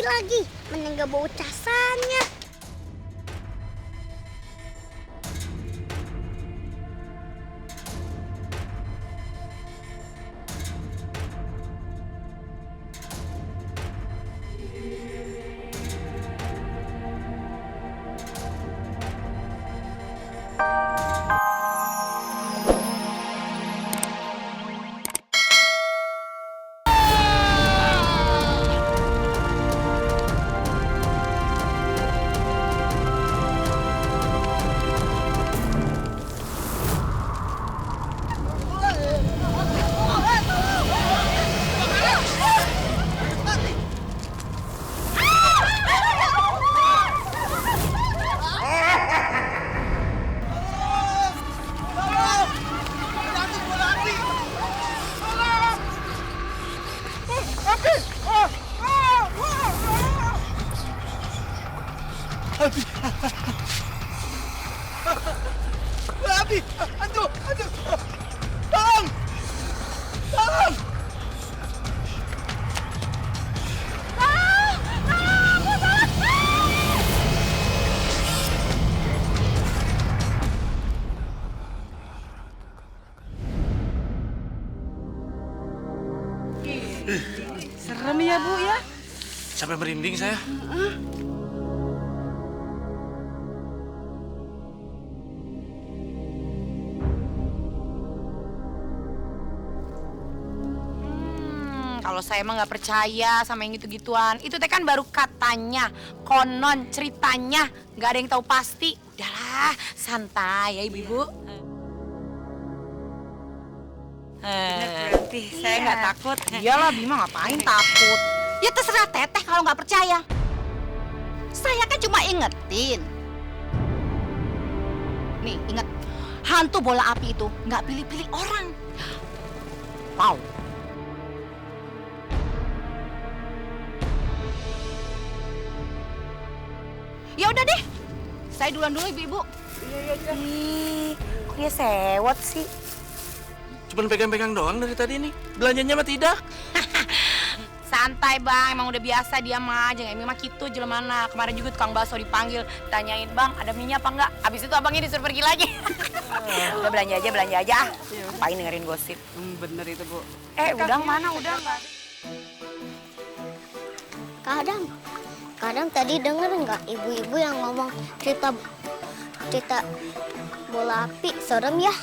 lagi. Mending gak bau casannya. Abi, aduh, tolong, tolong. Serem ya, Bu ya? Sampai merinding saya. Kalau saya emang nggak percaya sama yang gitu-gituan. Itu teh kan baru katanya, konon ceritanya, nggak ada yang tahu pasti. Udahlah, santai ya ibu-ibu. Berarti saya nggak takut. Iyalah, Bima ngapain takut? Ya terserah teteh kalau nggak percaya. Saya kan cuma ingetin. Nih, inget. Hantu bola api itu nggak pilih-pilih orang. Wow. Ya udah deh. Saya duluan dulu ibu-ibu. Ih, kok dia sewot sih? Cuman pegang-pegang doang dari tadi nih. Belanjanya mah tidak. Santai bang, emang udah biasa dia mah aja. Emang gitu jelemana. Kemarin juga tukang bakso dipanggil, tanyain bang ada minyak apa enggak. Abis itu abangnya disuruh pergi lagi. Udah belanja aja. Ngapain dengerin gosip? Bener itu bu. Udang mana udang? Kadang tadi denger nggak ibu-ibu yang ngomong cerita bola api serem ya?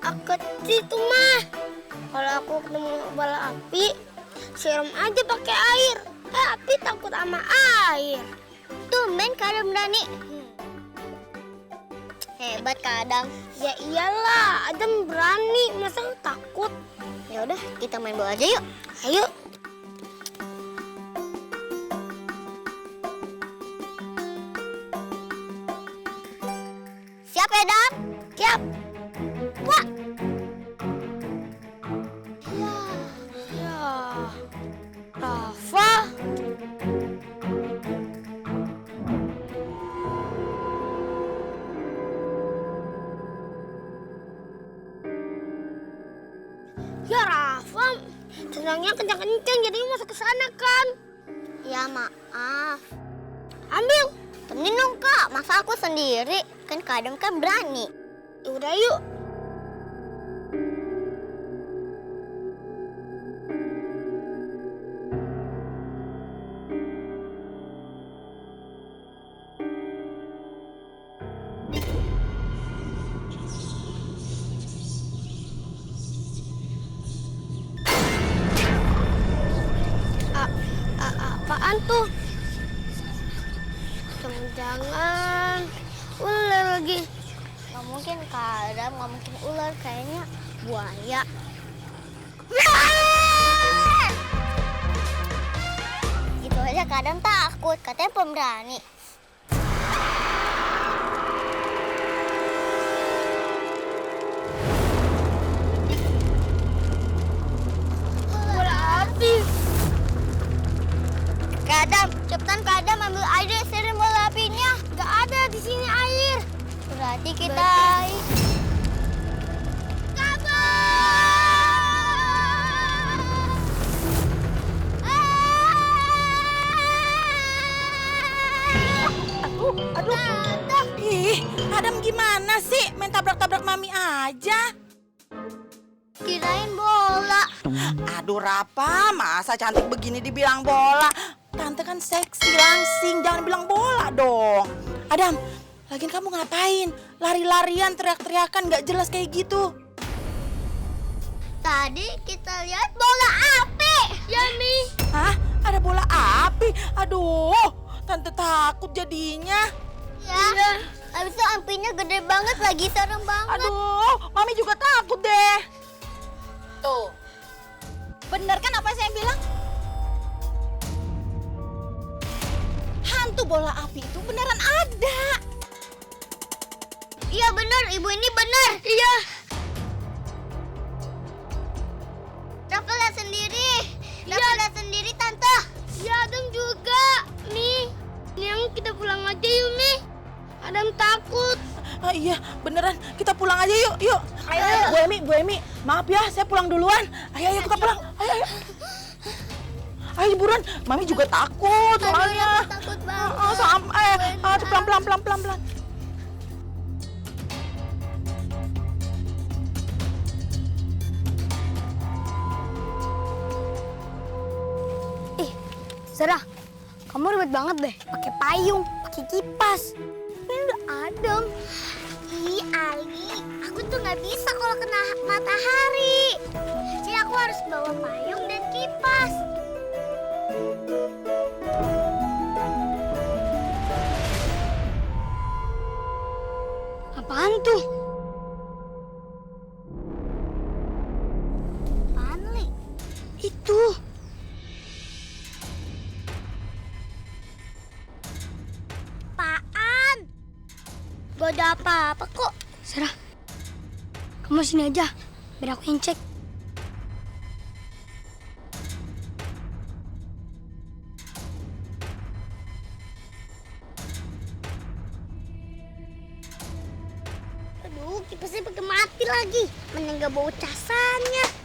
Aku itu mah kalau aku ketemu bola api siram aja pakai air. Api takut sama air. Tumben Kadam berani. Hebat Kadam. Ya iyalah, Adam berani, masa takut? Ya udah, kita main bola aja yuk. Ayo. Siap ya, Dam? Siap. Wah. Ya. Rafa. Ya Rafa, tenangnya kencang-kencang jadi masuk ke sana kan? Ya maaf. Ambil. Temenin dong kak, masa aku sendiri? Kan Kadam kan berani. Udah yuk. Apaan tuh? Jangan ular lagi. Gak mungkin Kadam, gak mungkin ular, kayaknya buaya. Gitu aja Kadam takut, katanya pemberani. Bola api. Kadam, cepetan Kadam ambil air deh, siram bola apinya. Gak ada di sini air. Berarti kita kabur. Adam gimana sih? Main tabrak-tabrak Mami aja. Kirain bola. Aduh Rafa, masa cantik begini dibilang bola? Tante kan seksi langsing, jangan bilang bola dong. Adam, lagian kamu ngapain? Lari-larian, teriak-teriakan gak jelas kayak gitu. Tadi kita lihat bola api. Ya, Mi. Hah? Ada bola api? Aduh, tante takut jadinya. Ya. Habis itu apinya gede banget lagi, serem banget. Aduh, Mami juga takut deh. Tuh. Bener kan apa saya bilang? Hantu bola api itu beneran ada. Iya bener, ibu ini bener. Iya. Rafa lihat sendiri. Rafa lihat sendiri, Tante. Iya, Adam juga. Mi, yang kita pulang aja yuk, Mi. Adam takut. Ah, iya, beneran. Kita pulang aja yuk, yuk. Ayo. Bu Emi, maaf ya, saya pulang duluan. Ayo, kita pulang. Ayo. Ayo buruan, Mami juga takut soalnya. Rafa takut banget. Pelan. Sarah, kamu ribet banget deh. Pakai payung, pakai kipas. Ini udah adem. Ih, Ali, aku tuh nggak bisa kalau kena matahari. Jadi aku harus bawa payung dan kipas. Apaan tuh? Apaan, Li? Itu. Gak ada apa-apa kok. Sarah, kamu sini aja, biar aku yang cek. Aduh, kipasnya pakai mati lagi. Mana nggak bau casannya.